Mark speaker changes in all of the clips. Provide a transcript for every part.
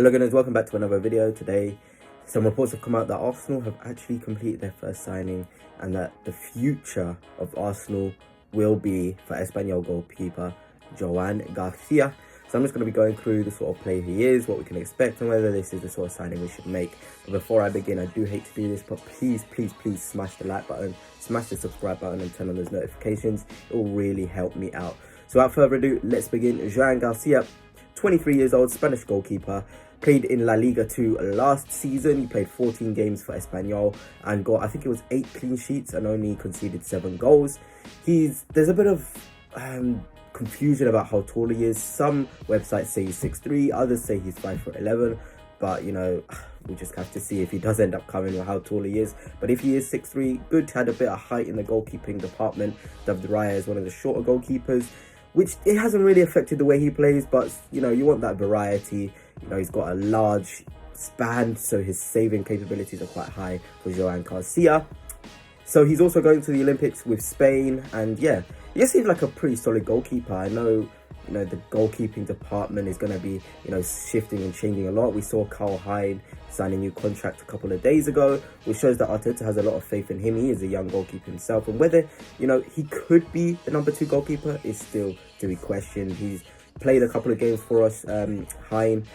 Speaker 1: Hello guys, welcome back to another video. Today some reports have come out that Arsenal have actually completed their first signing and that the future of Arsenal will be for Espanyol goalkeeper Joan Garcia. So I'm just going to be going through the sort of player he is, what we can expect, and whether this is the sort of signing we should make. But before I begin, I do hate to do this, but please smash the like button, smash the subscribe button and turn on those notifications. It will really help me out. So without further ado, let's begin. Joan Garcia, 23 years old, Spanish goalkeeper. Played in La Liga 2 last season. He played 14 games for Espanyol and got, I think it was 8 clean sheets and only conceded 7 goals. There's a bit of confusion about how tall he is. Some websites say he's 6'3", others say he's 5'11", but you know, we just have to see if he does end up coming or how tall he is. But if he is 6'3", good to have a bit of height in the goalkeeping department. David Raya is one of the shorter goalkeepers, which it hasn't really affected the way he plays, but you know, you want that variety. You know, he's got a large span, so his saving capabilities are quite high for Joan Garcia. So he's also going to the Olympics with Spain, and yeah, he just seems like a pretty solid goalkeeper. I know, you know, the goalkeeping department is going to be, you know, shifting and changing a lot. We saw Carl Hyde sign a new contract a couple of days ago, which shows that Arteta has a lot of faith in him. He is a young goalkeeper himself, and whether, you know, he could be the number 2 goalkeeper is still to be questioned. He's played a couple of games for us, Hyde,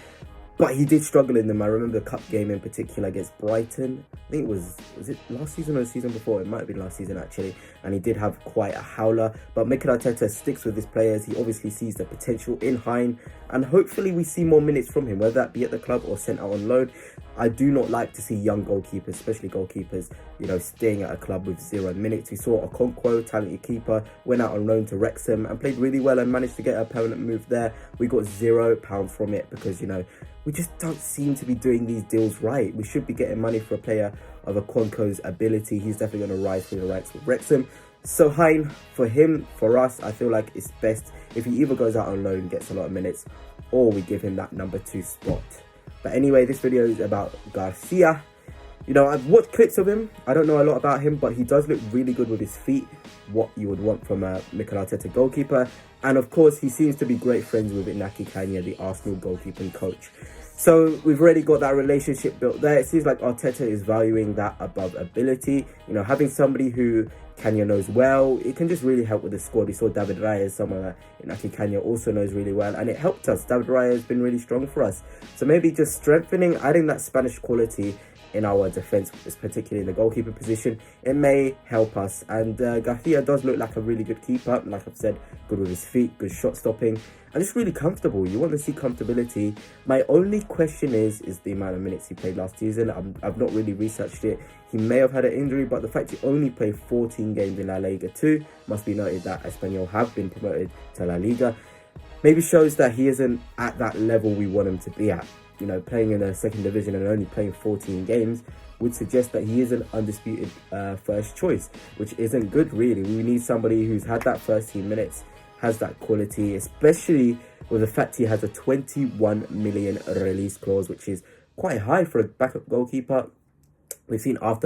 Speaker 1: but he did struggle in them. I remember the cup game in particular against Brighton. I think it was it last season or the season before? It might have been last season actually. And he did have quite a howler. But Mikel Arteta sticks with his players. He obviously sees the potential in Hein. And hopefully we see more minutes from him, whether that be at the club or sent out on loan. I do not like to see young goalkeepers, especially goalkeepers, you know, staying at a club with 0 minutes. We saw Okonkwo, talented keeper, went out on loan to Wrexham and played really well and managed to get a permanent move there. We got £0 from it because, you know, we just don't seem to be doing these deals right. We should be getting money for a player of Okonkwo's ability. He's definitely going to rise through the ranks with Wrexham. So Hein, for him, for us, I feel like it's best if he either goes out on loan, gets a lot of minutes, or we give him that number 2 spot. But anyway, this video is about Garcia. You know, I've watched clips of him. I don't know a lot about him, but he does look really good with his feet. What you would want from a Mikel Arteta goalkeeper. And of course, he seems to be great friends with Iñaki Caña, the Arsenal goalkeeping coach. So we've already got that relationship built there. It seems like Arteta is valuing that above ability. You know, having somebody who Caña knows well, it can just really help with the squad. We saw David Raya is someone that Iñaki Caña also knows really well, and it helped us. David Raya has been really strong for us. So maybe just strengthening, adding that Spanish quality in our defence, particularly in the goalkeeper position, it may help us. And Garcia does look like a really good keeper. Like I've said, good with his feet, good shot stopping, and just really comfortable. You want to see comfortability. My only question is the amount of minutes he played last season. I've not really researched it. He may have had an injury, but the fact he only played 14 games in La Liga 2, must be noted that Espanyol have been promoted to La Liga, maybe shows that he isn't at that level we want him to be at. You know, playing in a second division and only playing 14 games would suggest that he is an undisputed first choice, which isn't good really. We need somebody who's had that first team minutes, has that quality, especially with the fact he has a 21 million release clause, which is quite high for a backup goalkeeper. We've seen I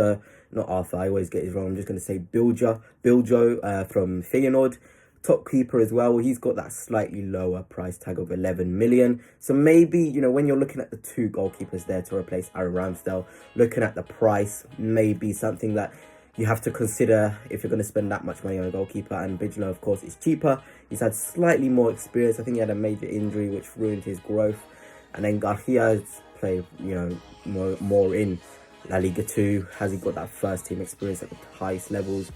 Speaker 1: always get it wrong, I'm just going to say Biljo from Feyenoord. Top keeper as well, he's got that slightly lower price tag of 11 million. So maybe, you know, when you're looking at the 2 goalkeepers there to replace Aaron Ramsdale, looking at the price may be something that you have to consider if you're going to spend that much money on a goalkeeper. And Bijlo, of course, is cheaper. He's had slightly more experience. I think he had a major injury which ruined his growth. And then Garcia's played, you know, more in La Liga 2. Has he got that first team experience at the highest levels?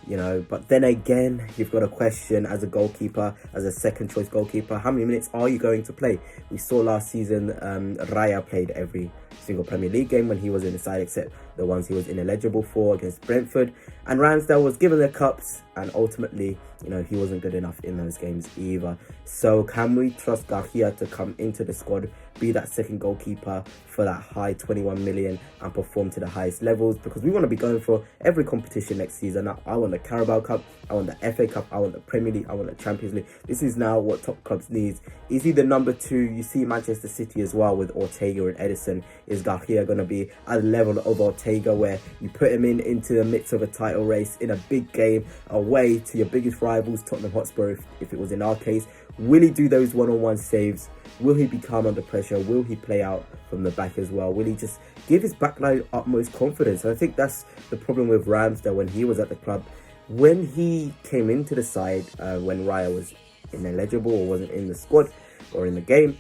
Speaker 1: You know, but then again, you've got a question as a goalkeeper, as a second choice goalkeeper, how many minutes are you going to play? We saw last season Raya played every single Premier League game when he was in the side, except the ones he was ineligible for against Brentford. And Ramsdale was given the cups, and ultimately, you know, he wasn't good enough in those games either. So can we trust Garcia to come into the squad, be that second goalkeeper for that high 21 million and perform to the highest levels? Because we want to be going for every competition next season. I want the Carabao Cup, I want the FA Cup, I want the Premier League, I want the Champions League. This is now what top clubs need. Is he the number 2? You see Manchester City as well with Ortega and Edison. Is Garcia going to be at the level of Ortega, where you put him into the midst of a title race in a big game away to your biggest rivals, Tottenham Hotspur, if it was in our case? Will he do those one-on-one saves? Will he be calm under pressure? pressure? Will he play out from the back as well? Will he just give his backline utmost confidence? And I think that's the problem with Ramsdale when he was at the club. When he came into the side, when Raya was ineligible or wasn't in the squad or in the game,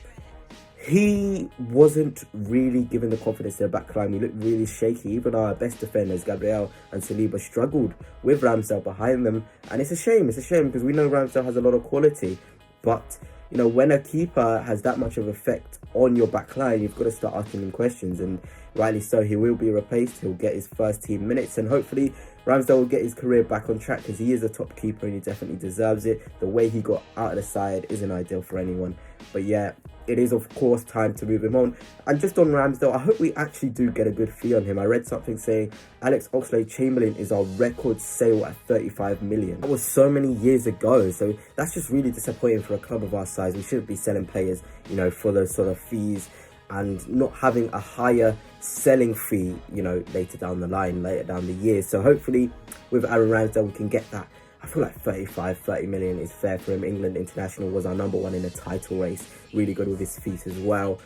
Speaker 1: he wasn't really given the confidence to the backline. We looked really shaky. Even our best defenders, Gabriel and Saliba, struggled with Ramsdale behind them. And it's a shame. It's a shame because we know Ramsdale has a lot of quality. But, you know, when a keeper has that much of effect on your backline, you've got to start asking him questions. And rightly so, he will be replaced. He'll get his first team minutes. And hopefully Ramsdale will get his career back on track because he is a top keeper and he definitely deserves it. The way he got out of the side isn't ideal for anyone. But yeah, it is of course time to move him on. And just on Ramsdale, I hope we actually do get a good fee on him. I read something saying Alex Oxlade-Chamberlain is our record sale at 35 million. That was so many years ago. So that's just really disappointing for a club of our size. We shouldn't be selling players, you know, for those sort of fees and not having a higher selling fee, you know, later down the line, later down the year. So hopefully with Aaron Ramsdale, we can get that. I feel like 30 million is fair for him. England international, was our number one in the title race. Really good with his feet as well.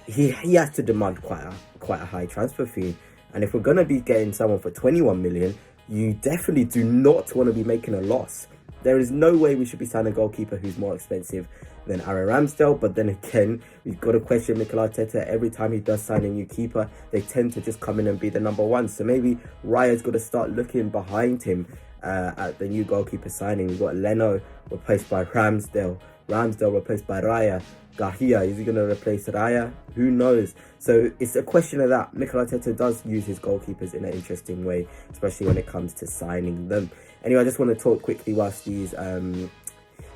Speaker 1: He has to demand quite a high transfer fee. And if we're going to be getting someone for 21 million, you definitely do not want to be making a loss. There is no way we should be signing a goalkeeper who's more expensive than Aaron Ramsdale. But then again, we've got to question Mikel Arteta. Every time he does sign a new keeper, they tend to just come in and be the number one. So maybe Raya's got to start looking behind him at the new goalkeeper signing. We've got Leno replaced by Ramsdale. Ramsdale replaced by Raya. Gahia, is he going to replace Raya? Who knows? So it's a question of that. Mikel Arteta does use his goalkeepers in an interesting way, especially when it comes to signing them. Anyway, I just want to talk quickly whilst these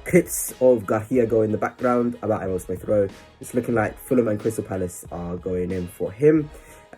Speaker 1: clips of Gahia go in the background about Emil Smith-Rowe. It's looking like Fulham and Crystal Palace are going in for him.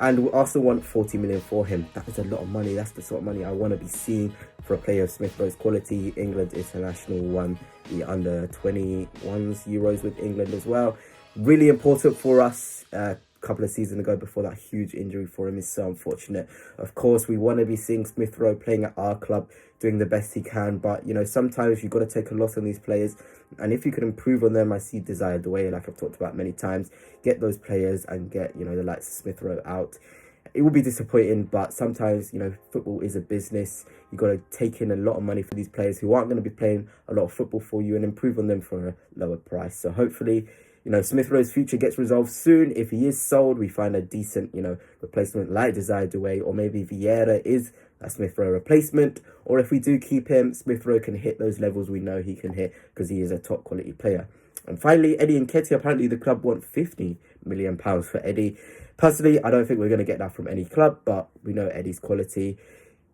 Speaker 1: And we also want 40 million for him. That is a lot of money. That's the sort of money I want to be seeing for a player of Smith-Rowe's quality. England international, won the under 21s Euros with England as well. Really important for us. A couple of seasons ago, before that huge injury for him is so unfortunate. Of course, we want to be seeing Smith-Rowe playing at our club, doing the best he can. But, you know, sometimes you've got to take a loss on these players. And if you can improve on them, I see Desired Way, like I've talked about many times. Get those players and get, you know, the likes of Smith-Rowe out. It will be disappointing, but sometimes, you know, football is a business. You've got to take in a lot of money for these players who aren't going to be playing a lot of football for you and improve on them for a lower price. So hopefully, you know, Smith-Rowe's future gets resolved soon. If he is sold, we find a decent, you know, replacement like Desired Way, or maybe Vieira is a Smith-Rowe replacement. Or if we do keep him, Smith-Rowe can hit those levels we know he can hit because he is a top quality player. And finally, Eddie Nketiah, apparently the club want £50 million for Eddie. Personally, I don't think we're going to get that from any club, but we know Eddie's quality.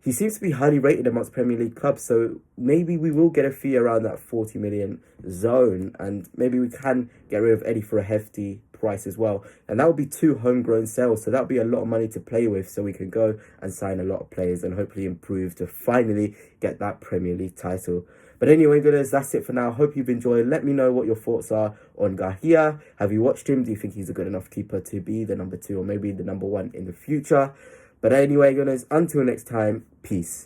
Speaker 1: He seems to be highly rated amongst Premier League clubs, so maybe we will get a fee around that 40 million zone, and maybe we can get rid of Eddie for a hefty price as well. And that would be 2 homegrown sales, so that would be a lot of money to play with, so we can go and sign a lot of players and hopefully improve to finally get that Premier League title. But anyway, guys, that's it for now. Hope you've enjoyed. Let me know what your thoughts are on Gahia. Have you watched him? Do you think he's a good enough keeper to be the number 2 or maybe the number 1 in the future? But anyway, guys, until next time, peace.